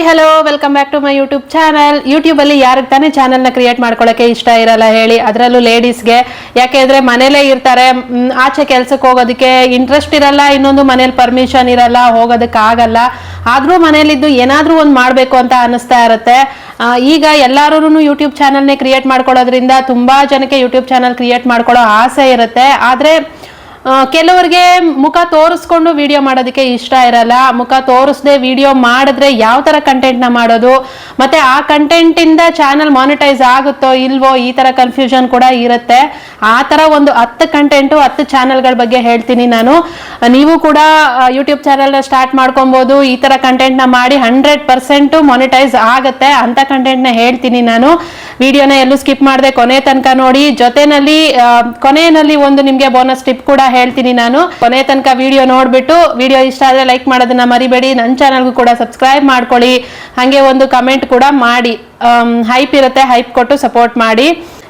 Hello welcome back to my YouTube channel. ಯೂಟ್ಯೂಬಲ್ಲಿ ಯಾರಿಗೆ ತಾನೇ ಚಾನಲ್ನ ಕ್ರಿಯೇಟ್ ಮಾಡ್ಕೊಳ್ಳೋಕ್ಕೆ ಇಷ್ಟ ಇರಲ್ಲ ಹೇಳಿ, ಅದರಲ್ಲೂ ಲೇಡೀಸ್ಗೆ. ಯಾಕೆಂದರೆ ಮನೇಲೇ ಇರ್ತಾರೆ, ಆಚೆ ಕೆಲ್ಸಕ್ಕೆ ಹೋಗೋದಕ್ಕೆ ಇಂಟ್ರೆಸ್ಟ್ ಇರಲ್ಲ, ಇನ್ನೊಂದು ಮನೇಲಿ ಪರ್ಮಿಷನ್ ಇರಲ್ಲ, ಹೋಗೋದಕ್ಕಾಗಲ್ಲ. ಆದರೂ ಮನೇಲಿದ್ದು ಏನಾದರೂ ಒಂದು ಮಾಡಬೇಕು ಅಂತ ಅನ್ನಿಸ್ತಾ ಇರುತ್ತೆ. ಈಗ ಎಲ್ಲರೂ ಯೂಟ್ಯೂಬ್ ಚಾನಲ್ನೇ ಕ್ರಿಯೇಟ್ ಮಾಡ್ಕೊಳ್ಳೋದ್ರಿಂದ ತುಂಬ ಜನಕ್ಕೆ ಯೂಟ್ಯೂಬ್ ಚಾನಲ್ ಕ್ರಿಯೇಟ್ ಮಾಡ್ಕೊಳ್ಳೋ ಆಸೆ ಇರುತ್ತೆ. ಆದರೆ ಕೆಲವರಿಗೆ ಮುಖ ತೋರಿಸ್ಕೊಂಡು ವಿಡಿಯೋ ಮಾಡೋದಕ್ಕೆ ಇಷ್ಟ ಇರಲ್ಲ. ಮುಖ ತೋರಿಸದೆ ವಿಡಿಯೋ ಮಾಡಿದ್ರೆ ಯಾವ ಥರ ಕಂಟೆಂಟ್ನ ಮಾಡೋದು, ಮತ್ತು ಆ ಕಂಟೆಂಟಿಂದ ಚಾನಲ್ ಮಾನಿಟೈಸ್ ಆಗುತ್ತೋ ಇಲ್ವೋ, ಈ ಥರ ಕನ್ಫ್ಯೂಷನ್ ಕೂಡ ಇರುತ್ತೆ. ಆ ಥರ ಒಂದು 10 ಕಂಟೆಂಟು 10 ಚಾನಲ್ಗಳ ಬಗ್ಗೆ ಹೇಳ್ತೀನಿ ನಾನು. ನೀವು ಕೂಡ ಯೂಟ್ಯೂಬ್ ಚಾನಲ್ನ ಸ್ಟಾರ್ಟ್ ಮಾಡ್ಕೊಬೋದು. ಈ ಥರ ಕಂಟೆಂಟ್ನ ಮಾಡಿ 100% ಮಾನಿಟೈಸ್ ಆಗುತ್ತೆ. ಅಂಥ ಕಂಟೆಂಟ್ನ ಹೇಳ್ತೀನಿ ನಾನು. ವಿಡಿಯೋನ ಎಲ್ಲೂ ಸ್ಕಿಪ್ ಮಾಡದೆ ಕೊನೆ ತನಕ ನೋಡಿ. ಜೊತೆನಲ್ಲಿ ಕೊನೆಯಲ್ಲಿ ಒಂದು ನಿಮಗೆ ಬೋನಸ್ ಟಿಪ್ ಕೂಡ ಹೇಳ್ತೀನಿ ನಾನು. ಕೊನೆ ತನಕ ವಿಡಿಯೋ ನೋಡ್ಬಿಟ್ಟು ವಿಡಿಯೋ ಇಷ್ಟ ಆದ್ರೆ ಲೈಕ್ ಮಾಡೋದನ್ನ ಮರಿಬೇಡಿ. ನನ್ನ ಚಾನಲ್ಗೂ ಕೂಡ ಸಬ್ಸ್ಕ್ರೈಬ್ ಮಾಡ್ಕೊಳ್ಳಿ. ಹಾಗೆ ಒಂದು ಕಮೆಂಟ್ ಕೂಡ ಮಾಡಿ. ಹೈಪ್ ಇರುತ್ತೆ, ಹೈಪ್ ಕೊಟ್ಟು ಸಪೋರ್ಟ್ ಮಾಡಿ.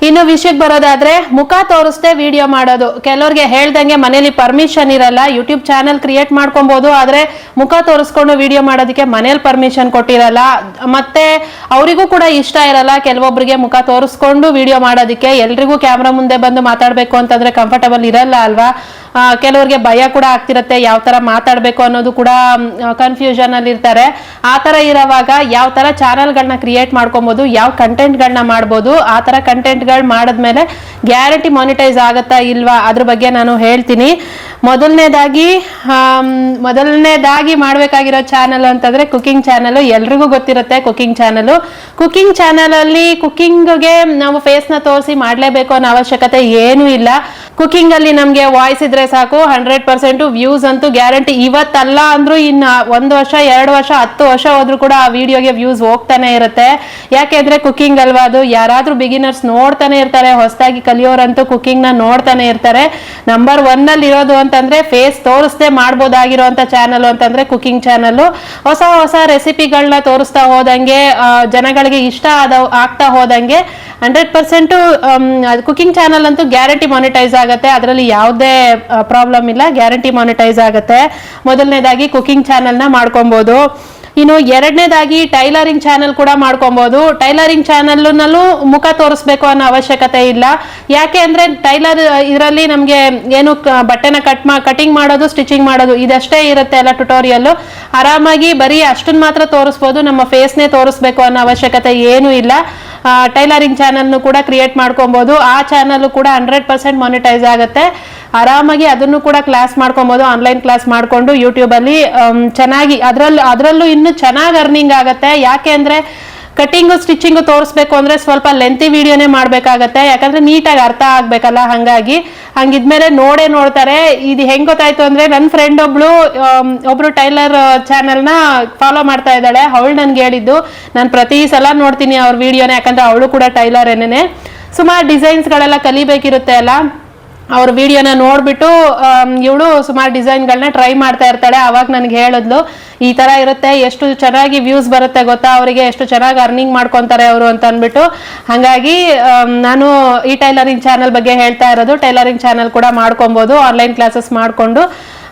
ಇನ್ನು ವಿಷಯಕ್ಕೆ ಬರೋದಾದ್ರೆ, ಮುಖ ತೋರಿಸ್ದೆ ವಿಡಿಯೋ ಮಾಡೋದು. ಕೆಲವ್ರಿಗೆ ಹೇಳ್ದಂಗೆ ಮನೇಲಿ ಪರ್ಮಿಷನ್ ಇರಲ್ಲ. ಯೂಟ್ಯೂಬ್ ಚಾನಲ್ ಕ್ರಿಯೇಟ್ ಮಾಡ್ಕೊಬಹುದು, ಆದ್ರೆ ಮುಖ ತೋರಿಸ್ಕೊಂಡು ವಿಡಿಯೋ ಮಾಡೋದಕ್ಕೆ ಮನೇಲಿ ಪರ್ಮಿಷನ್ ಕೊಟ್ಟಿರಲ್ಲ. ಮತ್ತೆ ಅವರಿಗೂ ಕೂಡ ಇಷ್ಟ ಇರಲ್ಲ ಕೆಲವೊಬ್ಬರಿಗೆ ಮುಖ ತೋರಿಸ್ಕೊಂಡು ವಿಡಿಯೋ ಮಾಡೋದಕ್ಕೆ. ಎಲ್ರಿಗೂ ಕ್ಯಾಮ್ರಾ ಮುಂದೆ ಬಂದು ಮಾತಾಡ್ಬೇಕು ಅಂತಂದ್ರೆ ಕಂಫರ್ಟಬಲ್ ಇರಲ್ಲ ಅಲ್ವಾ. ಕೆಲವ್ರಿಗೆ ಭಯ ಕೂಡ ಆಗ್ತಿರತ್ತೆ, ಯಾವ ತರ ಮಾತಾಡ್ಬೇಕು ಅನ್ನೋದು ಕೂಡ ಕನ್ಫ್ಯೂಷನ್ ಅಲ್ಲಿ ಇರ್ತಾರೆ. ಆ ತರ ಇರೋವಾಗ ಯಾವ ತರ ಚಾನಲ್ಗಳನ್ನ ಕ್ರಿಯೇಟ್ ಮಾಡ್ಕೊಬಹುದು, ಯಾವ ಕಂಟೆಂಟ್ಗಳನ್ನ ಮಾಡ್ಬೋದು, ಆ ತರ ಕಂಟೆಂಟ್ಗಳು ಮಾಡಿದ್ಮೇಲೆ ಗ್ಯಾರಂಟಿ ಮಾನಿಟೈಸ್ ಆಗತ್ತಾ ಇಲ್ವಾ ಅದ್ರ ಬಗ್ಗೆ ನಾನು ಹೇಳ್ತೀನಿ. ಮೊದಲನೇದಾಗಿ ಮಾಡ್ಬೇಕಾಗಿರೋ ಚಾನಲ್ ಅಂತಂದ್ರೆ ಕುಕಿಂಗ್ ಚಾನಲ್. ಎಲ್ರಿಗೂ ಗೊತ್ತಿರುತ್ತೆ ಕುಕಿಂಗ್ ಚಾನಲ್. ಕುಕಿಂಗ್ ಚಾನಲ್ ಅಲ್ಲಿ ಕುಕಿಂಗ್ಗೆ ನಾವು ಫೇಸ್ ನ ತೋರಿಸಿ ಮಾಡ್ಲೇಬೇಕು ಅನ್ನೋ ಅವಶ್ಯಕತೆ ಏನೂ ಇಲ್ಲ. ಕುಕಿಂಗ್ ಅಲ್ಲಿ ನಮ್ಗೆ ವಾಯ್ಸ್ ಇದ್ರೆ ಸಾಕು, 100% ವ್ಯೂಸ್ ಅಂತೂ ಗ್ಯಾರಂಟಿ. ಇವತ್ತಲ್ಲ ಅಂದ್ರೂ ಇನ್ನು 1 ವರ್ಷ 2 ವರ್ಷ 10 ವರ್ಷ ಹೋದ್ರೂ ಕೂಡ ಆ ವಿಡಿಯೋಗೆ ವ್ಯೂಸ್ ಹೋಗ್ತಾನೆ ಇರುತ್ತೆ. ಯಾಕೆಂದ್ರೆ ಕುಕಿಂಗ್ ಅಲ್ವಾ ಅದು. ಯಾರಾದ್ರೂ ಬಿಗಿನರ್ಸ್ ನೋಡ್ತಾನೆ ಇರ್ತಾರೆ, ಹೊಸದಾಗಿ ಕಲಿಯೋರಂತೂ ಕುಕಿಂಗ್ ನ ನೋಡ್ತಾನೆ ಇರ್ತಾರೆ. ನಂಬರ್ 1 ಅಲ್ಲಿ ಇರೋದು ಅಂತಂದ್ರೆ ಫೇಸ್ ತೋರಿಸದೆ ಮಾಡ್ಬೋದಾಗಿರೋಂಥ ಚಾನಲ್ ಅಂತಂದ್ರೆ ಕುಕಿಂಗ್ ಚಾನಲ್. ಹೊಸ ಹೊಸ ರೆಸಿಪಿಗಳನ್ನ ತೋರಿಸ್ತಾ ಹೋದಂಗೆ, ಜನಗಳಿಗೆ ಇಷ್ಟ ಆಗ್ತಾ ಹೋದಂಗೆ 100% ಕುಕಿಂಗ್ ಚಾನಲ್ ಅಂತೂ ಗ್ಯಾರಂಟಿ ಮಾನಿಟೈಸ್ ಆಗುತ್ತೆ. ಅದರಲ್ಲಿ ಯಾವುದೇ ಪ್ರಾಬ್ಲಮ್ ಇಲ್ಲ, ಗ್ಯಾರಂಟಿ ಮಾನಿಟೈಸ್ ಆಗುತ್ತೆ. ಮೊದಲನೇದಾಗಿ ಕುಕಿಂಗ್ ಚಾನಲ್ನ ಮಾಡ್ಕೊಬಹುದು. ಇನ್ನು ಎರಡನೇದಾಗಿ ಟೈಲರಿಂಗ್ ಚಾನಲ್ ಕೂಡ ಮಾಡ್ಕೊಬಹುದು. ಟೈಲರಿಂಗ್ ಚಾನಲ್ನಲ್ಲೂ ಮುಖ ತೋರಿಸ್ಬೇಕು ಅನ್ನೋ ಅವಶ್ಯಕತೆ ಇಲ್ಲ. ಯಾಕೆ ಅಂದ್ರೆ ಟೈಲರ್ ಇದರಲ್ಲಿ ನಮ್ಗೆ ಏನು ಬಟ್ಟೆನ ಕಟಿಂಗ್ ಮಾಡೋದು, ಸ್ಟಿಚಿಂಗ್ ಮಾಡೋದು ಇದಷ್ಟೇ ಇರುತ್ತೆ ಎಲ್ಲ ಟ್ಯುಟೋರಿಯಲ್. ಆರಾಮಾಗಿ ಬರೀ ಅಷ್ಟನ್ನ ಮಾತ್ರ ತೋರಿಸ್ಬೋದು. ನಮ್ಮ ಫೇಸ್ನೇ ತೋರಿಸ್ಬೇಕು ಅನ್ನೋ ಅವಶ್ಯಕತೆ ಏನೂ ಇಲ್ಲ. ಟೈಲರಿಂಗ್ ಚಾನಲ್ನು ಕೂಡ ಕ್ರಿಯೇಟ್ ಮಾಡ್ಕೊಬಹುದು. ಆ ಚಾನಲ್ ಕೂಡ 100% ಮಾನಿಟೈಸ್ ಆಗುತ್ತೆ. ಆರಾಮಾಗಿ ಅದನ್ನು ಕೂಡ ಕ್ಲಾಸ್ ಮಾಡ್ಕೊಬಹುದು. ಆನ್ಲೈನ್ ಕ್ಲಾಸ್ ಮಾಡ್ಕೊಂಡು ಯೂಟ್ಯೂಬ್ ಅಲ್ಲಿ ಚೆನ್ನಾಗಿ ಅದರಲ್ಲೂ ಇನ್ನು ಚೆನ್ನಾಗಿ ಅರ್ನಿಂಗ್ ಆಗುತ್ತೆ. ಯಾಕೆ ಅಂದ್ರೆ ಕಟಿಂಗು ಸ್ಟಿಚಿಂಗು ತೋರಿಸ್ಬೇಕು ಅಂದ್ರೆ ಸ್ವಲ್ಪ ಲೆಂತಿ ವಿಡಿಯೋನೇ ಮಾಡ್ಬೇಕಾಗತ್ತೆ. ಯಾಕಂದ್ರೆ ನೀಟಾಗಿ ಅರ್ಥ ಆಗ್ಬೇಕಲ್ಲ. ಹಂಗಿದ್ಮೇಲೆ ನೋಡ್ತಾರೆ. ಇದು ಹೆಂಗ್ ಗೊತ್ತಾಯ್ತು ಅಂದ್ರೆ, ನನ್ನ ಫ್ರೆಂಡ್ ಒಬ್ರು ಟೈಲರ್ ಚಾನಲ್ನ ಫಾಲೋ ಮಾಡ್ತಾ ಇದ್ದಾಳೆ. ಅವಳು ನನ್ಗೆ ಹೇಳಿದ್ದು. ನಾನು ಪ್ರತಿ ಸಲ ನೋಡ್ತೀನಿ ಅವ್ರ ವಿಡಿಯೋನ, ಯಾಕಂದ್ರೆ ಅವಳು ಕೂಡ ಟೈಲರ್ ಏನೇನೆ. ಸುಮಾರು ಡಿಸೈನ್ಸ್ಗಳೆಲ್ಲ ಕಲಿಬೇಕಿರುತ್ತೆ ಅಲ್ಲ. ಅವ್ರ ವಿಡಿಯೋನ ನೋಡ್ಬಿಟ್ಟು ಇವಳು ಸುಮಾರು ಡಿಸೈನ್ಗಳನ್ನ ಟ್ರೈ ಮಾಡ್ತಾ ಇರ್ತಾಳೆ. ಅವಾಗ ನನಗೆ ಹೇಳಿದ್ಲು, ಈ ತರ ಇರುತ್ತೆ, ಎಷ್ಟು ಚೆನ್ನಾಗಿ ವ್ಯೂಸ್ ಬರುತ್ತೆ ಗೊತ್ತಾ ಅವರಿಗೆ, ಎಷ್ಟು ಚೆನ್ನಾಗಿ ಅರ್ನಿಂಗ್ ಮಾಡ್ಕೊಂತಾರೆ ಅವರು ಅಂತ ಅಂದ್ಬಿಟ್ಟು. ಹಾಗಾಗಿ ನಾನು ಈ ಟೈಲರಿಂಗ್ ಚಾನಲ್ ಬಗ್ಗೆ ಹೇಳ್ತಾ ಇರೋದು. ಟೈಲರಿಂಗ್ ಚಾನಲ್ ಕೂಡ ಮಾಡ್ಕೊಬಹುದು, ಆನ್ಲೈನ್ ಕ್ಲಾಸಸ್ ಮಾಡ್ಕೊಂಡು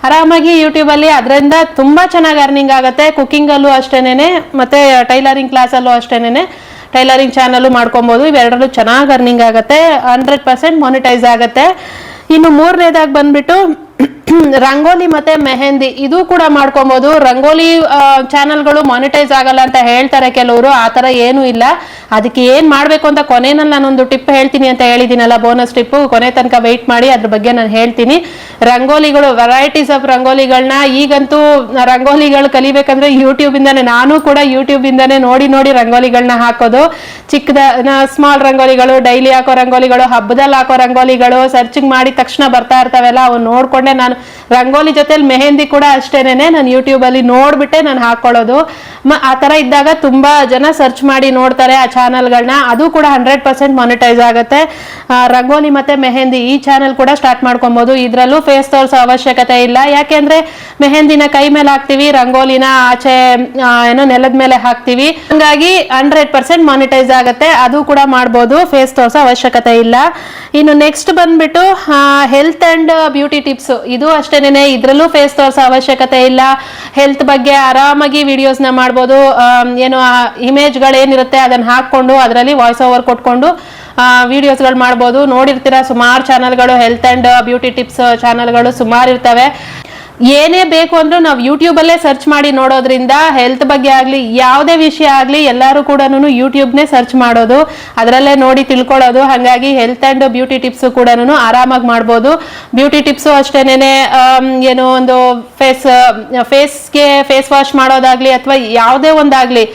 ಆರಾಮಾಗಿ ಯೂಟ್ಯೂಬ್ ಅಲ್ಲಿ. ಅದರಿಂದ ತುಂಬಾ ಚೆನ್ನಾಗಿ ಅರ್ನಿಂಗ್ ಆಗುತ್ತೆ. ಕುಕಿಂಗ್ ಅಲ್ಲೂ ಅಷ್ಟೇನೆ, ಮತ್ತೆ ಟೈಲರಿಂಗ್ ಕ್ಲಾಸ್ ಅಲ್ಲೂ ಅಷ್ಟೇನೆ. ಟೈಲರಿಂಗ್ ಚಾನಲ್ ಮಾಡ್ಕೊಬಹುದು. ಇವೆರಡರಲ್ಲೂ ಚೆನ್ನಾಗಿ ಅರ್ನಿಂಗ್ ಆಗುತ್ತೆ, 100% ಮಾನಿಟೈಸ್ ಆಗುತ್ತೆ. ಇನ್ನು ಮೂರನೇದಾಗಿ ಬಂದ್ಬಿಟ್ಟು ರಂಗೋಲಿ ಮತ್ತೆ ಮೆಹಂದಿ, ಇದು ಕೂಡ ಮಾಡ್ಕೊಬಹುದು. ರಂಗೋಲಿ ಚಾನಲ್ಗಳು ಮಾನಿಟೈಸ್ ಆಗಲ್ಲ ಅಂತ ಹೇಳ್ತಾರೆ ಕೆಲವರು. ಆ ತರ ಏನೂ ಇಲ್ಲ. ಅದಕ್ಕೆ ಏನ್ ಮಾಡ್ಬೇಕು ಅಂತ ಕೊನೆಯಲ್ಲಿ ನಾನೊಂದು ಟಿಪ್ ಹೇಳ್ತೀನಿ ಅಂತ ಹೇಳಿದ್ದೀನಲ್ಲ, ಬೋನಸ್ ಟಿಪ್. ಕೊನೆ ತನಕ ವೆಯ್ಟ್ ಮಾಡಿ, ಅದ್ರ ಬಗ್ಗೆ ನಾನು ಹೇಳ್ತೀನಿ. ರಂಗೋಲಿಗಳು, ವೆರೈಟೀಸ್ ಆಫ್ ರಂಗೋಲಿಗಳನ್ನ, ಈಗಂತೂ ರಂಗೋಲಿಗಳು ಕಲಿಬೇಕಂದ್ರೆ ಯೂಟ್ಯೂಬ್ ಇಂದಾನೆ. ನಾನು ಕೂಡ ಯೂಟ್ಯೂಬ್ ಇಂದಾನೆ ನೋಡಿ ರಂಗೋಲಿಗಳನ್ನ ಹಾಕೋದು. ಸ್ಮಾಲ್ ರಂಗೋಲಿಗಳು, ಡೈಲಿ ಹಾಕೋ ರಂಗೋಲಿಗಳು, ಹಬ್ಬದಲ್ಲಿ ಹಾಕೋ ರಂಗೋಲಿಗಳು ಸರ್ಚಿಂಗ್ ಮಾಡಿದ ತಕ್ಷಣ ಬರ್ತಾ ಇರ್ತಾವೆಲ್ಲ, ಅವನ್ನ ನೋಡ್ಕೊಂಡೆ ನಾನು ರಂಗೋಲಿ ಜೊತೆಲಿ ಮೆಹಂದಿ ಕೂಡ ಅಷ್ಟೇನೆ ನಾನು ಯೂಟ್ಯೂಬ್ ಅಲ್ಲಿ ನೋಡ್ಬಿಟ್ಟೆ ನಾನು ಹಾಕೊಳ್ಳೋದು. ಆ ತರ ಇದ್ದಾಗ ತುಂಬಾ ಜನ ಸರ್ಚ್ ಮಾಡಿ ನೋಡ್ತಾರೆ ಆ ಚಾನಲ್ಗಳನ್ನ. ಅದು ಕೂಡ 100% ಮಾನಿಟೈಸ್ ಆಗುತ್ತೆ. ರಂಗೋಲಿ ಮತ್ತೆ ಮೆಹಂದಿ ಈ ಚಾನಲ್ ಕೂಡ ಸ್ಟಾರ್ಟ್ ಮಾಡ್ಕೊಬಹುದು. ಇದ್ರಲ್ಲೂ ಫೇಸ್ ತೋರಿಸೋ ಅವಶ್ಯಕತೆ ಇಲ್ಲ. ಯಾಕೆಂದ್ರೆ ಮೆಹಂದಿನ ಕೈ ಮೇಲೆ ಹಾಕ್ತಿವಿ, ರಂಗೋಲಿನ ಆಚೆ ನೆಲದ ಮೇಲೆ ಹಾಕ್ತಿವಿ. ಹಂಗಾಗಿ 100% ಮಾನಿಟೈಸ್ ಆಗುತ್ತೆ. ಅದು ಕೂಡ ಮಾಡ್ಬೋದು, ಫೇಸ್ ತೋರಿಸೋ ಅವಶ್ಯಕತೆ ಇಲ್ಲ. ಇನ್ನು ನೆಕ್ಸ್ಟ್ ಬಂದ್ಬಿಟ್ಟು ಹೆಲ್ತ್ ಅಂಡ್ ಬ್ಯೂಟಿ ಟಿಪ್ಸ್. ಇದು ಅಷ್ಟೇನೆ, ಇದ್ರಲ್ಲೂ ಫೇಸ್ ತೋರಿಸೋ ಅವಶ್ಯಕತೆ ಇಲ್ಲ. ಹೆಲ್ತ್ ಬಗ್ಗೆ ಆರಾಮಾಗಿ ವಿಡಿಯೋಸ್ನ ಮಾಡ್ಬೋದು. ಏನು ಇಮೇಜ್ಗಳೇನಿರುತ್ತೆ ಅದನ್ನ ಹಾಕೊಂಡು ಅದರಲ್ಲಿ ವಾಯ್ಸ್ ಓವರ್ ಕೊಟ್ಕೊಂಡು ವಿಡಿಯೋಸ್ಗಳು ಮಾಡ್ಬೋದು. ನೋಡಿರ್ತೀರಾ ಸುಮಾರು ಚಾನಲ್ಗಳು, ಹೆಲ್ತ್ ಅಂಡ್ ಬ್ಯೂಟಿ ಟಿಪ್ಸ್ ಚಾನಲ್ಗಳು ಸುಮಾರು ಇರ್ತವೆ. ಏನೇ ಬೇಕು ಅಂದ್ರೂ ನಾವು ಯೂಟ್ಯೂಬಲ್ಲೇ ಸರ್ಚ್ ಮಾಡಿ ನೋಡೋದ್ರಿಂದ ಹೆಲ್ತ್ ಬಗ್ಗೆ ಆಗಲಿ ಯಾವುದೇ ವಿಷಯ ಆಗಲಿ ಎಲ್ಲರೂ ಕೂಡ ಯೂಟ್ಯೂಬ್ನೇ ಸರ್ಚ್ ಮಾಡೋದು, ಅದರಲ್ಲೇ ನೋಡಿ ತಿಳ್ಕೊಳ್ಳೋದು. ಹಾಗಾಗಿ ಹೆಲ್ತ್ ಅಂಡ್ ಬ್ಯೂಟಿ ಟಿಪ್ಸ್ ಕೂಡ ಆರಾಮಾಗಿ ಮಾಡ್ಬೋದು. ಬ್ಯೂಟಿ ಟಿಪ್ಸು ಅಷ್ಟೇನೆ, ಏನೋ ಒಂದು ಫೇಸ್ಗೆ ಫೇಸ್ ವಾಶ್ ಮಾಡೋದಾಗ್ಲಿ ಅಥವಾ ಯಾವುದೇ ಒಂದಾಗ್ಲಿ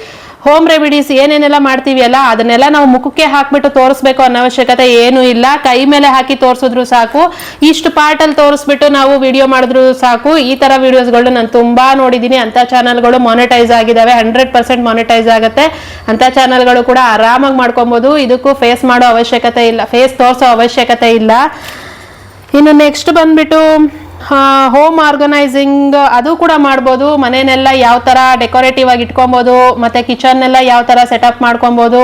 ಹೋಮ್ ರೆಮಿಡೀಸ್ ಏನೇನೆಲ್ಲ ಮಾಡ್ತೀವಿ ಅಲ್ಲ ಅದನ್ನೆಲ್ಲ ನಾವು ಮುಖಕ್ಕೆ ಹಾಕ್ಬಿಟ್ಟು ತೋರಿಸ್ಬೇಕು ಅನ್ನೋ ಅವಶ್ಯಕತೆ ಏನೂ ಇಲ್ಲ. ಕೈ ಮೇಲೆ ಹಾಕಿ ತೋರಿಸಿದ್ರು ಸಾಕು, ಇಷ್ಟು ಪಾರ್ಟ್ ಅಲ್ಲಿ ತೋರಿಸ್ಬಿಟ್ಟು ನಾವು ವಿಡಿಯೋ ಮಾಡಿದ್ರು ಸಾಕು. ಈ ತರ ವಿಡಿಯೋಸ್ಗಳು ನಾನು ತುಂಬಾ ನೋಡಿದೀನಿ. ಅಂತ ಚಾನಲ್ಗಳು ಮಾನಿಟೈಸ್ ಆಗಿದಾವೆ, 100% ಮಾನಿಟೈಸ್ ಆಗುತ್ತೆ. ಅಂತ ಚಾನಲ್ಗಳು ಕೂಡ ಆರಾಮಾಗಿ ಮಾಡ್ಕೊಬಹುದು. ಇದಕ್ಕೂ ಫೇಸ್ ಮಾಡೋ ಅವಶ್ಯಕತೆ ಇಲ್ಲ, ಫೇಸ್ ತೋರಿಸೋ ಅವಶ್ಯಕತೆ ಇಲ್ಲ. ಇನ್ನು ನೆಕ್ಸ್ಟ್ ಬಂದ್ಬಿಟ್ಟು ಹೋಮ್ ಆರ್ಗನೈಸಿಂಗ್, ಅದು ಕೂಡ ಮಾಡ್ಬೋದು. ಮನೆಯನ್ನೆಲ್ಲ ಯಾವ ತರ ಡೆಕೋರೇಟಿವ್ ಆಗಿ ಇಟ್ಕೊಬಹುದು, ಮತ್ತೆ ಕಿಚನ್ ಎಲ್ಲ ಯಾವ ತರ ಸೆಟಪ್ ಮಾಡ್ಕೊಬಹುದು,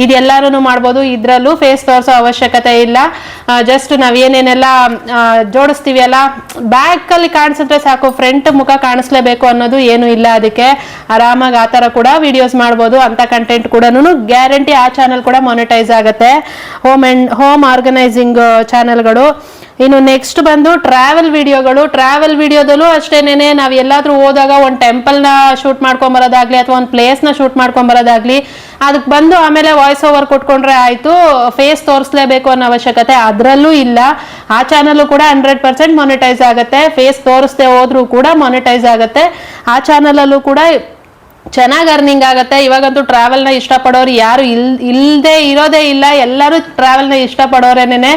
ಇದೆಲ್ಲಾನು ಮಾಡ್ಬೋದು. ಇದ್ರಲ್ಲೂ ಫೇಸ್ ತೋರಿಸೋ ಅವಶ್ಯಕತೆ ಇಲ್ಲ. ಜಸ್ಟ್ ನಾವೇನೇನೆಲ್ಲ ಜೋಡಿಸ್ತೀವಿ ಅಲ್ಲ, ಬ್ಯಾಕ್ ಅಲ್ಲಿ ಕಾಣಿಸಿದ್ರೆ ಸಾಕು, ಫ್ರಂಟ್ ಮುಖ ಕಾಣಿಸ್ಲೇಬೇಕು ಅನ್ನೋದು ಏನು ಇಲ್ಲ. ಅದಕ್ಕೆ ಆರಾಮಾಗಿ ಆ ತರ ಕೂಡ ವಿಡಿಯೋಸ್ ಮಾಡ್ಬೋದು. ಅಂತ ಕಂಟೆಂಟ್ ಕೂಡ ಗ್ಯಾರಂಟಿ ಆ ಚಾನಲ್ ಕೂಡ ಮಾನಿಟೈಸ್ ಆಗುತ್ತೆ, ಹೋಮ್ ಆರ್ಗನೈಸಿಂಗ್ ಚಾನಲ್ಗಳು. ಇನ್ನು ನೆಕ್ಸ್ಟ್ ಬಂದು ಟ್ರಾವೆಲ್ ವಿಡಿಯೋಗಳು. ಟ್ರಾವೆಲ್ ವಿಡಿಯೋದಲ್ಲೂ ಅಷ್ಟೇನೆ, ನಾವು ಎಲ್ಲಾದ್ರೂ ಹೋದಾಗ ಒಂದು ಟೆಂಪಲ್ನ ಶೂಟ್ ಮಾಡ್ಕೊಂಬರೋದಾಗ್ಲಿ ಅಥವಾ ಒಂದು ಪ್ಲೇಸ್ನ ಶೂಟ್ ಮಾಡ್ಕೊಂಬರೋದಾಗ್ಲಿ, ಅದಕ್ಕೆ ಬಂದು ಆಮೇಲೆ ವಾಯ್ಸ್ ಓವರ್ ಕೊಟ್ಕೊಂಡ್ರೆ ಆಯ್ತು, ಫೇಸ್ ತೋರಿಸ್ಲೇಬೇಕು ಅನ್ನೋ ಅವಶ್ಯಕತೆ ಅದರಲ್ಲೂ ಇಲ್ಲ. ಆ ಚಾನಲ್ ಕೂಡ 100% ಮಾನಿಟೈಸ್ ಆಗುತ್ತೆ. ಫೇಸ್ ತೋರಿಸ್ದೆ ಹೋದ್ರೂ ಕೂಡ ಮಾನಿಟೈಸ್ ಆಗುತ್ತೆ. ಆ ಚಾನಲಲ್ಲೂ ಕೂಡ ಚೆನ್ನಾಗಿ ಅರ್ನಿಂಗ್ ಆಗುತ್ತೆ. ಇವಾಗಂತೂ ಟ್ರಾವೆಲ್ನ ಇಷ್ಟಪಡೋರು ಯಾರು ಇಲ್ಲದೆ ಇರೋದೇ ಇಲ್ಲ, ಎಲ್ಲರೂ ಟ್ರಾವೆಲ್ನ ಇಷ್ಟಪಡೋರೇನೆ.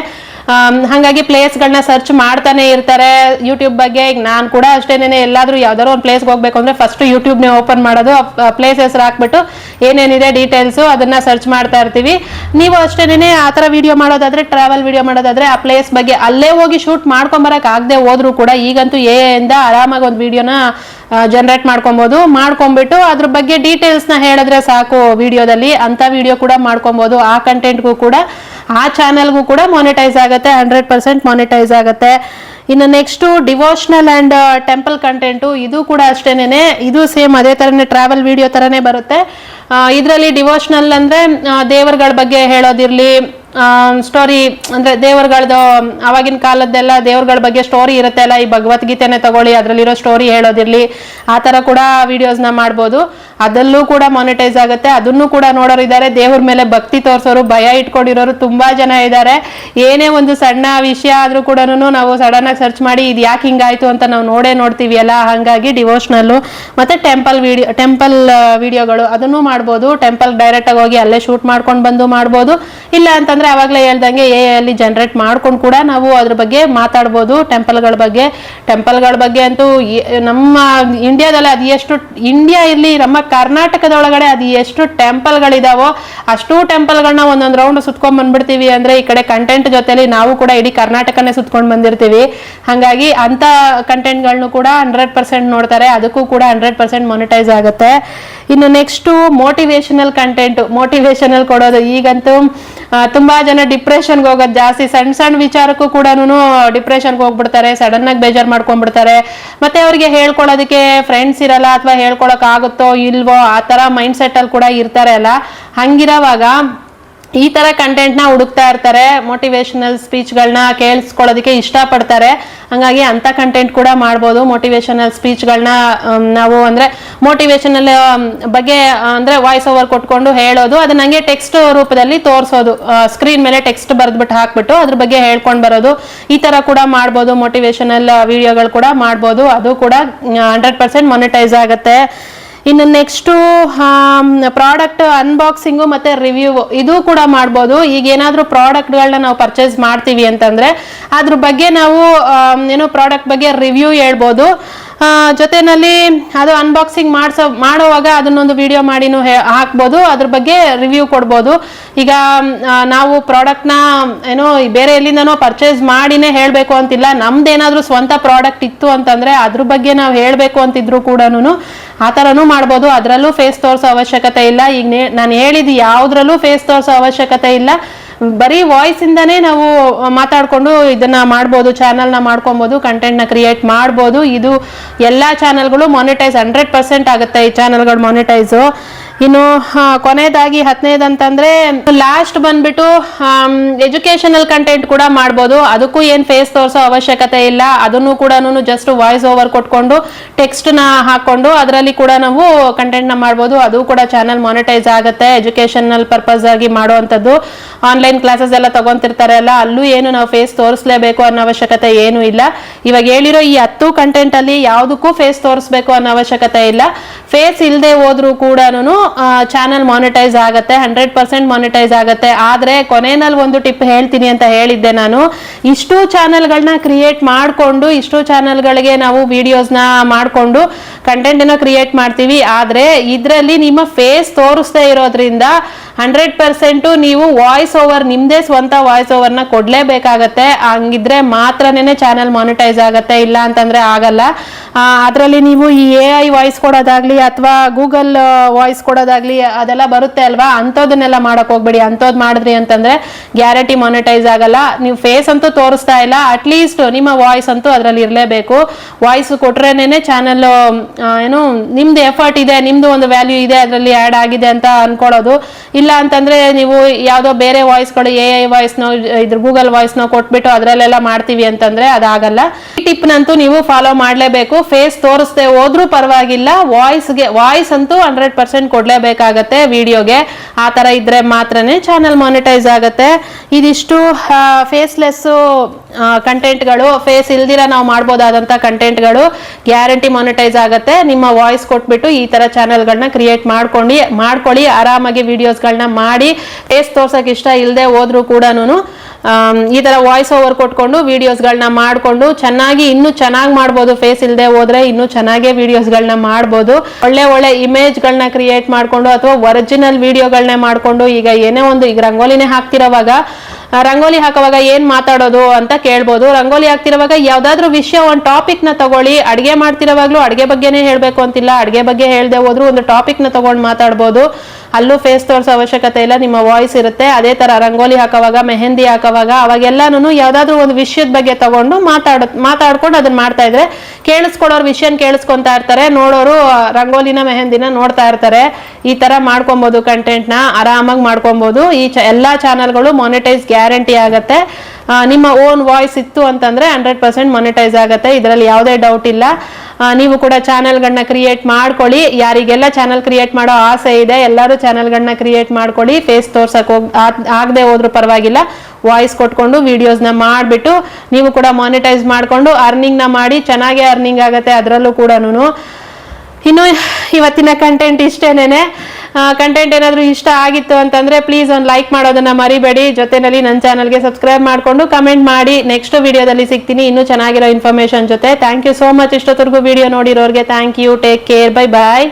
ಹಾಗಾಗಿ ಪ್ಲೇಸ್ಗಳನ್ನ ಸರ್ಚ್ ಮಾಡ್ತಾನೆ ಇರ್ತಾರೆ ಯೂಟ್ಯೂಬ್ ಬಗ್ಗೆ. ಈಗ ನಾನು ಕೂಡ ಅಷ್ಟೇನೆ, ಎಲ್ಲಾದ್ರೂ ಯಾವ್ದಾದ್ರು ಒಂದು ಪ್ಲೇಸ್ಗೆ ಹೋಗ್ಬೇಕು ಅಂದ್ರೆ ಫಸ್ಟ್ ಯೂಟ್ಯೂಬ್ನೇ ಓಪನ್ ಮಾಡೋದು, ಪ್ಲೇಸ್ ಹೆಸರು ಹಾಕ್ಬಿಟ್ಟು ಏನೇನಿದೆ ಡೀಟೇಲ್ಸು ಅದನ್ನ ಸರ್ಚ್ ಮಾಡ್ತಾ ಇರ್ತೀವಿ. ನೀವು ಅಷ್ಟೇನೆ ಆ ಥರ ವಿಡಿಯೋ ಮಾಡೋದಾದ್ರೆ, ಟ್ರಾವೆಲ್ ವಿಡಿಯೋ ಮಾಡೋದಾದ್ರೆ ಆ ಪ್ಲೇಸ್ ಬಗ್ಗೆ ಅಲ್ಲೇ ಹೋಗಿ ಶೂಟ್ ಮಾಡ್ಕೊಂಬರಕ್ ಆಗದೆ ಹೋದ್ರು ಕೂಡ ಈಗಂತೂ ಇಂದ ಆರಾಮಾಗಿ ಒಂದು ವಿಡಿಯೋನ ಜನರೇಟ್ ಮಾಡ್ಕೊಬಹುದು. ಮಾಡ್ಕೊಂಡ್ಬಿಟ್ಟು ಅದ್ರ ಬಗ್ಗೆ ಡೀಟೇಲ್ಸ್ನ ಹೇಳಿದ್ರೆ ಸಾಕು ವಿಡಿಯೋದಲ್ಲಿ, ಅಂತ ವಿಡಿಯೋ ಕೂಡ ಮಾಡ್ಕೊಬಹುದು. ಆ ಕಂಟೆಂಟ್ಗೂ ಕೂಡ ಆ ಚಾನಲ್ಗೂ ಕೂಡ ಮಾನಿಟೈಸ್ ಆಗುತ್ತೆ, 100% ಮಾನಿಟೈಸ್ ಆಗುತ್ತೆ. ಇನ್ನು next devotional and temple content, ಇದು ಕೂಡ ಅಷ್ಟೇನೆ, ಇದು ಸೇಮ್ ಅದೇ ತರನೇ ಟ್ರಾವೆಲ್ ವಿಡಿಯೋ ತರನೇ ಬರುತ್ತೆ. ಇದರಲ್ಲಿ ಡಿವೋಷನಲ್ ಅಂದ್ರೆ ದೇವರುಗಳ ಬಗ್ಗೆ ಹೇಳೋದಿರ್ಲಿ, ಸ್ಟೋರಿ ಅಂದ್ರೆ ದೇವರುಗಳದ್ದು ಆವಾಗಿನ ಕಾಲದ್ದೆಲ್ಲ ದೇವರುಗಳ ಬಗ್ಗೆ ಸ್ಟೋರಿ ಇರುತ್ತೆ ಅಲ್ಲ, ಈ ಭಗವದ್ಗೀತೆನೆ ತಗೊಳ್ಳಿ, ಅದರಲ್ಲಿರೋ ಸ್ಟೋರಿ ಹೇಳೋದಿರ್ಲಿ, ಆ ತರ ಕೂಡ ವಿಡಿಯೋಸ್ನ ಮಾಡ್ಬೋದು. ಅದಲ್ಲೂ ಕೂಡ ಮಾನಿಟೈಸ್ ಆಗುತ್ತೆ. ಅದನ್ನು ಕೂಡ ನೋಡೋರು ಇದ್ದಾರೆ. ದೇವ್ರ ಮೇಲೆ ಭಕ್ತಿ ತೋರಿಸೋರು, ಭಯ ಇಟ್ಕೊಂಡಿರೋರು ತುಂಬಾ ಜನ ಇದ್ದಾರೆ. ಏನೇ ಒಂದು ಸಣ್ಣ ವಿಷಯ ಆದ್ರೂ ಕೂಡ ನಾವು ಸಡನ್ ಆಗಿ ಸರ್ಚ್ ಮಾಡಿ ಇದು ಯಾಕೆ ಹಿಂಗಾಯ್ತು ಅಂತ ನಾವು ನೋಡ್ತೀವಿ ಅಲ್ಲ. ಹಾಗಾಗಿ ಡಿವೋಷನಲ್ ಮತ್ತೆ ಟೆಂಪಲ್ ವಿಡಿಯೋಗಳು ಅದನ್ನು ಮಾಡ್ಬೋದು. ಟೆಂಪಲ್ ಡೈರೆಕ್ಟ್ ಆಗಿ ಹೋಗಿ ಅಲ್ಲೇ ಶೂಟ್ ಮಾಡ್ಕೊಂಡು ಬಂದು ಮಾಡ್ಬೋದು. ಇಲ್ಲ ಅಂತಂದ್ರೆ ಅವಾಗಲೇ ಹೇಳ್ದಂಗೆ ಅಲ್ಲಿ ಜನರೇಟ್ ಮಾಡ್ಕೊಂಡು ಕೂಡ ನಾವು ಅದ್ರ ಬಗ್ಗೆ ಮಾತಾಡ್ಬೋದು. ಟೆಂಪಲ್ಗಳ ಬಗ್ಗೆ ಅಂತೂ ನಮ್ಮ ಇಂಡಿಯಾದಲ್ಲಿ ಅದು ಎಷ್ಟು, ಇಂಡಿಯಾ ಇರ್ಲಿ ನಮ್ಮ ಕರ್ನಾಟಕದೊಳಗಡೆ ಅದು ಎಷ್ಟು ಟೆಂಪಲ್ಗಳಿದಾವೋ ಅಷ್ಟು ಟೆಂಪಲ್ಗಳನ್ನ ಒಂದೊಂದು ರೌಂಡ್ ಸುತ್ಕೊಂಡ್ ಬಂದ್ಬಿಡ್ತೀವಿ. ಅಂದ್ರೆ ಈ ಕಡೆ ಕಂಟೆಂಟ್ ಜೊತೆಲಿ ನಾವು ಕೂಡ ಇಡೀ ಕರ್ನಾಟಕನೇ ಸುತ್ಕೊಂಡು ಬಂದಿರ್ತೀವಿ. ಹಾಗಾಗಿ ಅಂತ ಕಂಟೆಂಟ್ಗಳನ್ನು ಕೂಡ 100% ನೋಡ್ತಾರೆ. ಅದಕ್ಕೂ ಕೂಡ 100% ಮಾನಿಟೈಸ್ ಆಗುತ್ತೆ. ಇನ್ನು ನೆಕ್ಸ್ಟ್ ಮೋಟಿವೇಶನಲ್ ಕಂಟೆಂಟ್, ಮೋಟಿವೇಶನಲ್ ಕೊಡೋದು. ಈಗಂತೂ ತುಂಬಾ ಜನ ಡಿಪ್ರೆಷನ್ಗೆ ಹೋಗೋದು ಜಾಸ್ತಿ. ಸಣ್ಣ ವಿಚಾರಕ್ಕೂ ಕೂಡ ಡಿಪ್ರೆಷನ್ಗೆ ಹೋಗ್ಬಿಡ್ತಾರೆ, ಸಡನ್ ಆಗಿ ಬೇಜಾರು ಮಾಡ್ಕೊಂಡ್ಬಿಡ್ತಾರೆ. ಮತ್ತೆ ಅವ್ರಿಗೆ ಹೇಳ್ಕೊಳ್ಳೋದಕ್ಕೆ ಫ್ರೆಂಡ್ಸ್ ಇರಲ್ಲ, ಅಥವಾ ಹೇಳ್ಕೊಳಕ್ ಆಗುತ್ತೋ ಇಲ್ವೋ ಆ ತರ ಮೈಂಡ್ ಸೆಟ್ ಅಲ್ಲಿ ಕೂಡ ಇರ್ತಾರೆ ಅಲ್ಲ. ಹಂಗಿರೋವಾಗ ಈ ತರ ಕಂಟೆಂಟ್ ನ ಹುಡುಕ್ತಾ ಇರ್ತಾರೆ. ಮೋಟಿವೇಶನಲ್ ಸ್ಪೀಚ್ಗಳನ್ನ ಕೇಳಿಸ್ಕೊಳ್ಳೋದಕ್ಕೆ ಇಷ್ಟಪಡ್ತಾರೆ. ಹಂಗಾಗಿ ಅಂತ ಕಂಟೆಂಟ್ ಕೂಡ ಮಾಡ್ಬೋದು. ಮೋಟಿವೇಶನಲ್ ಸ್ಪೀಚ್ಗಳನ್ನ ನಾವು ಅಂದ್ರೆ ಮೋಟಿವೇಶನಲ್ ಬಗ್ಗೆ ಅಂದ್ರೆ ವಾಯ್ಸ್ ಓವರ್ ಕೊಟ್ಕೊಂಡು ಹೇಳೋದು, ಅದನ್ನ ಹಂಗೆ ಟೆಕ್ಸ್ಟ್ ರೂಪದಲ್ಲಿ ತೋರಿಸೋದು, ಸ್ಕ್ರೀನ್ ಮೇಲೆ ಟೆಕ್ಸ್ಟ್ ಬರೆದ್ಬಿಟ್ಟು ಹಾಕ್ಬಿಟ್ಟು ಅದ್ರ ಬಗ್ಗೆ ಹೇಳ್ಕೊಂಡು ಬರೋದು. ಈ ತರ ಕೂಡ ಮಾಡ್ಬೋದು. ಮೋಟಿವೇಶನಲ್ ವಿಡಿಯೋಗಳು ಕೂಡ ಮಾಡ್ಬೋದು. ಅದು ಕೂಡ 100% ಮಾನಿಟೈಸ್ ಆಗುತ್ತೆ. ಇನ್ನು ನೆಕ್ಸ್ಟು ಪ್ರಾಡಕ್ಟ್ ಅನ್ಬಾಕ್ಸಿಂಗು ಮತ್ತೆ ರಿವ್ಯೂ, ಇದು ಕೂಡ ಮಾಡ್ಬೋದು. ಈಗ ಏನಾದರೂ ಪ್ರಾಡಕ್ಟ್ಗಳನ್ನ ನಾವು ಪರ್ಚೇಸ್ ಮಾಡ್ತೀವಿ ಅಂತಂದ್ರೆ ಅದ್ರ ಬಗ್ಗೆ ನಾವು ಏನೋ ಪ್ರಾಡಕ್ಟ್ ಬಗ್ಗೆ ರಿವ್ಯೂ ಹೇಳ್ಬೋದು. ಜೊತೆನಲ್ಲಿ ಅದು ಅನ್ಬಾಕ್ಸಿಂಗ್ ಮಾಡುವಾಗ ಅದನ್ನೊಂದು ವಿಡಿಯೋ ಮಾಡಿನೂ ಹಾಕ್ಬೋದು, ಅದ್ರ ಬಗ್ಗೆ ರಿವ್ಯೂ ಕೊಡ್ಬೋದು. ಈಗ ನಾವು ಪ್ರಾಡಕ್ಟ್ನ ಏನೋ ಬೇರೆ ಎಲ್ಲಿಂದನೋ ಪರ್ಚೇಸ್ ಮಾಡಿನೇ ಹೇಳಬೇಕು ಅಂತಿಲ್ಲ. ನಮ್ದೇನಾದ್ರೂ ಸ್ವಂತ ಪ್ರಾಡಕ್ಟ್ ಇತ್ತು ಅಂತಂದ್ರೆ ಅದ್ರ ಬಗ್ಗೆ ನಾವು ಹೇಳಬೇಕು ಅಂತಿದ್ರು ಕೂಡ ಆ ಥರನೂ ಮಾಡ್ಬೋದು. ಅದರಲ್ಲೂ ಫೇಸ್ ತೋರಿಸೋ ಅವಶ್ಯಕತೆ ಇಲ್ಲ. ಈಗ ನಾನು ಹೇಳಿದ ಯಾವುದ್ರಲ್ಲೂ ಫೇಸ್ ತೋರಿಸೋ ಅವಶ್ಯಕತೆ ಇಲ್ಲ. ಬರೀ ವಾಯ್ಸ್ ಇಂದಾನೇ ನಾವು ಮಾತಾಡ್ಕೊಂಡು ಇದನ್ನ ಮಾಡ್ಬೋದು, ಚಾನಲ್ನ ಮಾಡ್ಕೊಬೋದು, ಕಂಟೆಂಟ್ನ ಕ್ರಿಯೇಟ್ ಮಾಡ್ಬೋದು. ಇದು ಎಲ್ಲಾ ಚಾನಲ್ಗಳು ಮಾನಿಟೈಸ್ 100% ಆಗುತ್ತೆ ಈ ಚಾನಲ್ಗಳು ಮಾನಿಟೈಸು. ಇನ್ನು ಕೊನೆಯದಾಗಿ 10ನೇದಂತಂದ್ರೆ ಲಾಸ್ಟ್ ಬಂದ್ಬಿಟ್ಟು ಎಜುಕೇಶನಲ್ ಕಂಟೆಂಟ್ ಕೂಡ ಮಾಡ್ಬೋದು. ಅದಕ್ಕೂ ಏನ್ ಫೇಸ್ ತೋರಿಸೋ ಅವಶ್ಯಕತೆ ಇಲ್ಲ. ಅದನ್ನು ಕೂಡ ಜಸ್ಟ್ ವಾಯ್ಸ್ ಓವರ್ ಕೊಟ್ಕೊಂಡು ಟೆಕ್ಸ್ಟ್ ನ ಹಾಕೊಂಡು ಅದರಲ್ಲಿ ಕೂಡ ನಾವು ಕಂಟೆಂಟ್ ನ ಮಾಡ್ಬೋದು. ಅದು ಕೂಡ ಚಾನಲ್ ಮಾನಿಟೈಸ್ ಆಗುತ್ತೆ. ಎಜುಕೇಶನಲ್ ಪರ್ಪಸ್ ಆಗಿ ಮಾಡುವಂತದ್ದು. ಆನ್ಲೈನ್ ಕ್ಲಾಸಸ್ ಎಲ್ಲ ತಗೊಂತಿರ್ತಾರೆ ಅಲ್ಲ, ಅಲ್ಲೂ ಏನು ನಾವು ಫೇಸ್ ತೋರಿಸ್ಲೇಬೇಕು ಅನ್ನೋ ಅವಶ್ಯಕತೆ ಏನು ಇಲ್ಲ. ಇವಾಗ ಹೇಳಿರೋ ಈ 10 ಕಂಟೆಂಟ್ ಅಲ್ಲಿ ಯಾವುದಕ್ಕೂ ಫೇಸ್ ತೋರಿಸ್ಬೇಕು ಅನ್ನೋ ಅವಶ್ಯಕತೆ ಇಲ್ಲ. ಫೇಸ್ ಇಲ್ಲದೆ ಹೋದ್ರೂ ಕೂಡ ಚಾನಲ್ ಮಾನಿಟೈಸ್ ಆಗುತ್ತೆ, 100% ಮಾನಿಟೈಸ್ ಆಗುತ್ತೆ. ಆದ್ರೆ ಕೊನೆಯಲ್ಲಿ ಒಂದು ಟಿಪ್ ಹೇಳ್ತೀನಿ ಅಂತ ಹೇಳಿದ್ದೆ ನಾನು. ಇಷ್ಟು ಚಾನಲ್ಗಳನ್ನ ಕ್ರಿಯೇಟ್ ಮಾಡ್ಕೊಂಡು, ಇಷ್ಟು ಚಾನಲ್ಗಳಿಗೆ ನಾವು ವಿಡಿಯೋಸ್ನ ಮಾಡ್ಕೊಂಡು ಕಂಟೆಂಟ್ ಏನೋ ಕ್ರಿಯೇಟ್ ಮಾಡ್ತೀವಿ. ಆದ್ರೆ ಇದರಲ್ಲಿ ನಿಮ್ಮ ಫೇಸ್ ತೋರಿಸ್ದೇ ಇರೋದ್ರಿಂದ 100% ನೀವು ವಾಯ್ಸ್ ಓವರ್, ನಿಮ್ದೇ ಸ್ವಂತ ವಾಯ್ಸ್ ಓವರ್ನ ಕೊಡ್ಲೇಬೇಕಾಗತ್ತೆ. ಹಂಗಿದ್ರೆ ಮಾತ್ರನೇ ಚಾನಲ್ ಮಾನಿಟೈಸ್ ಆಗತ್ತೆ, ಇಲ್ಲ ಅಂತಂದ್ರೆ ಆಗಲ್ಲ. ಅದರಲ್ಲಿ ನೀವು ಈ AI ವಾಯ್ಸ್ ಕೊಡೋದಾಗ್ಲಿ ಅಥವಾ ಗೂಗಲ್ ವಾಯ್ಸ್ ಕೊಡೋದಾಗ್ಲಿ ಅದೆಲ್ಲ ಬರುತ್ತೆ ಅಲ್ವಾ, ಅಂಥದನ್ನೆಲ್ಲ ಮಾಡಕ್ ಹೋಗ್ಬೇಡಿ. ಅಂಥದ್ದು ಮಾಡಿದ್ರಿ ಅಂತಂದ್ರೆ ಗ್ಯಾರಂಟಿ ಮಾನಿಟೈಸ್ ಆಗಲ್ಲ. ನೀವು ಫೇಸ್ ಅಂತೂ ತೋರಿಸ್ತಾ ಇಲ್ಲ, ಅಟ್ಲೀಸ್ಟ್ ನಿಮ್ಮ ವಾಯ್ಸ್ ಅಂತೂ ಅದರಲ್ಲಿ ಇರಲೇಬೇಕು. ವಾಯ್ಸ್ ಕೊಟ್ರೇನೆ ಚಾನಲ್ ಏನು ನಿಮ್ದು ಎಫರ್ಟ್ ಇದೆ, ನಿಮ್ದು ಒಂದು ವ್ಯಾಲ್ಯೂ ಇದೆ ಅದರಲ್ಲಿ ಆ್ಯಡ್ ಆಗಿದೆ ಅಂತ ಅನ್ಕೊಳ್ಳೋದು. ಇಲ್ಲ ಅಂತಂದ್ರೆ ನೀವು ಯಾವುದೋ ಬೇರೆ ವಾಯ್ಸ್ಗಳು AI ವಾಯ್ಸ್ನೋ ಇದ್ರ ಗೂಗಲ್ ವಾಯ್ಸ್ನೋ ಕೊಟ್ಬಿಟ್ಟು ಅದರಲ್ಲೆಲ್ಲ ಮಾಡ್ತೀವಿ ಅಂತಂದ್ರೆ ಅದಾಗಲ್ಲ. ಈ ಟಿಪ್ ನಂತೂ ನೀವು ಫಾಲೋ ಮಾಡಲೇಬೇಕು. ಫೇಸ್ ತೋರಿಸದೆ ಹೋದ್ರೂ ಪರವಾಗಿಲ್ಲ, ವಾಯ್ಸ್ ಅಂತೂ 100% ಕೊಡ್ಲೇಬೇಕಾಗತ್ತೆ ವಿಡಿಯೋಗೆ. ಆ ತರ ಇದ್ರೆ ಮಾತ್ರನೇ ಚಾನಲ್ ಮಾನಿಟೈಸ್ ಆಗತ್ತೆ. ಇದಿಷ್ಟು ಫೇಸ್ಲೆಸ್ ಕಂಟೆಂಟ್ಗಳು, ಫೇಸ್ ಇಲ್ದಿರ ನಾವು ಮಾಡ್ಬೋದಾದಂತ ಕಂಟೆಂಟ್ಗಳು ಗ್ಯಾರಂಟಿ ಮಾನಿಟೈಸ್ ಆಗತ್ತೆ. ನಿಮ್ಮ ವಾಯ್ಸ್ ಕೊಟ್ಬಿಟ್ಟು ಈ ತರ ಚಾನಲ್ಗಳನ್ನ ಕ್ರಿಯೇಟ್ ಮಾಡ್ಕೊಳ್ಳಿ. ಆರಾಮಾಗಿ ವಿಡಿಯೋಸ್ಗಳನ್ನ ಮಾಡಿ. ಫೇಸ್ ತೋರ್ಸಕ್ ಇಷ್ಟ ಇಲ್ಲದೆ ಹೋದ್ರೂ ಕೂಡ ಈ ತರ ವಾಯ್ಸ್ ಓವರ್ ಕೊಟ್ಕೊಂಡು ವಿಡಿಯೋಸ್ಗಳನ್ನ ಮಾಡ್ಕೊಂಡು ಇನ್ನೂ ಚೆನ್ನಾಗಿ ಮಾಡ್ಬೋದು. ಫೇಸ್ ಇಲ್ಲದೆ ಹೋದ್ರೆ ಇನ್ನೂ ಚೆನ್ನಾಗೇ ವಿಡಿಯೋಸ್ಗಳನ್ನ ಮಾಡ್ಬೋದು. ಒಳ್ಳೆ ಇಮೇಜ್ಗಳನ್ನ ಕ್ರಿಯೇಟ್ ಮಾಡ್ಕೊಂಡು ಅಥವಾ ಒರಿಜಿನಲ್ ವಿಡಿಯೋಗಳನ್ನ ಮಾಡ್ಕೊಂಡು, ಈಗ ಏನೇ ಒಂದು ಈಗ ರಂಗೋಲಿನೇ ಹಾಕ್ತಿರೋವಾಗ ರಂಗೋಲಿ ಹಾಕುವಾಗ ಏನ್ ಮಾತಾಡೋದು ಅಂತ ಕೇಳ್ಬೋದು. ರಂಗೋಲಿ ಹಾಕ್ತಿರುವಾಗ ಯಾವ್ದಾದ್ರು ವಿಷಯ, ಒಂದು ಟಾಪಿಕ್ ನ ತಗೊಳ್ಳಿ. ಅಡ್ಗೆ ಮಾಡ್ತಿರೋವಾಗ್ಲೂ ಅಡ್ಗೆ ಬಗ್ಗೆನೇ ಹೇಳ್ಬೇಕು ಅಂತಿಲ್ಲ, ಅಡ್ಗೆ ಬಗ್ಗೆ ಹೇಳ್ದೆ ಹೋದ್ರು ಒಂದು ಟಾಪಿಕ್ ನ ತಗೊಂಡು ಮಾತಾಡ್ಬೋದು. ಅಲ್ಲೂ ಫೇಸ್ ತೋರಿಸೋ ಅವಶ್ಯಕತೆ ಇಲ್ಲ, ನಿಮ್ಮ ವಾಯ್ಸ್ ಇರುತ್ತೆ. ಅದೇ ತರ ರಂಗೋಲಿ ಹಾಕುವಾಗ, ಮೆಹಂದಿ ಹಾಕುವಾಗ ಅವಾಗೆಲ್ಲಾನು ಯಾವ್ದಾದ್ರು ಒಂದು ವಿಷಯದ ಬಗ್ಗೆ ತಗೊಂಡು ಮಾತಾಡ್ಕೊಂಡು ಅದನ್ನ ಮಾಡ್ತಾ ಇದ್ರೆ ಕೇಳಿಸ್ಕೊಡೋರು ವಿಷಯನ ಕೇಳಿಸ್ಕೊಂತಾ ಇರ್ತಾರೆ, ನೋಡೋರು ರಂಗೋಲಿನ ಮೆಹಂದಿನ ನೋಡ್ತಾ ಇರ್ತಾರೆ. ಈ ತರ ಮಾಡ್ಕೊಬಹುದು, ಕಂಟೆಂಟ್ ನ ಆರಾಮಾಗಿ ಮಾಡ್ಕೊಬಹುದು. ಈ ಎಲ್ಲಾ ಚಾನಲ್ಗಳು ಮಾನಿಟೈಸ್ ಗ್ಯಾರಂಟಿ ಆಗತ್ತೆ. ನಿಮ್ಮ ಓನ್ ವಾಯ್ಸ್ ಇತ್ತು ಅಂತಂದ್ರೆ 100% ಮಾನಿಟೈಸ್ ಆಗತ್ತೆ, ಇದರಲ್ಲಿ ಯಾವುದೇ ಡೌಟ್ ಇಲ್ಲ. ನೀವು ಕೂಡ ಚಾನಲ್ಗಳನ್ನ ಕ್ರಿಯೇಟ್ ಮಾಡ್ಕೊಳ್ಳಿ. ಯಾರಿಗೆಲ್ಲ ಚಾನಲ್ ಕ್ರಿಯೇಟ್ ಮಾಡೋ ಆಸೆ ಇದೆ ಎಲ್ಲರೂ ಚಾನಲ್ಗಳನ್ನ ಕ್ರಿಯೇಟ್ ಮಾಡ್ಕೊಳ್ಳಿ. ಫೇಸ್ ತೋರ್ಸಕ್ ಆಗದೆ ಹೋದ್ರೂ ಪರವಾಗಿಲ್ಲ, ವಾಯ್ಸ್ ಕೊಟ್ಕೊಂಡು ವಿಡಿಯೋಸ್ನ ಮಾಡಿಬಿಟ್ಟು ನೀವು ಕೂಡ ಮಾನಿಟೈಸ್ ಮಾಡ್ಕೊಂಡು ಅರ್ನಿಂಗ್ನ ಮಾಡಿ. ಚೆನ್ನಾಗೇ ಅರ್ನಿಂಗ್ ಆಗತ್ತೆ ಅದರಲ್ಲೂ ಕೂಡ. ಇನ್ನು ಇವತ್ತಿನ ಕಂಟೆಂಟ್ ಇಷ್ಟೇನೇನೆ. ಕಂಟೆಂಟ್ ಏನಾದರೂ ಇಷ್ಟ ಆಗಿತ್ತು ಅಂತಂದ್ರೆ ಪ್ಲೀಸ್ ಒಂದು ಲೈಕ್ ಮಾಡೋದನ್ನ ಮರಿಬೇಡಿ. ಜೊತೆನಲ್ಲಿ ನನ್ನ ಚಾನಲ್ಗೆ ಸಬ್ಸ್ಕ್ರೈಬ್ ಮಾಡ್ಕೊಂಡು ಕಮೆಂಟ್ ಮಾಡಿ. ನೆಕ್ಸ್ಟ್ ವಿಡಿಯೋದಲ್ಲಿ ಸಿಗ್ತೀನಿ ಇನ್ನೂ ಚೆನ್ನಾಗಿರೋ ಇನ್ಫಾರ್ಮೇಶನ್ ಜೊತೆ. Thank you so much. ಇಷ್ಟೊತ್ತರೆಗೂ ವಿಡಿಯೋ ನೋಡಿರೋರಿಗೆ thank you. Take care. Bye bye.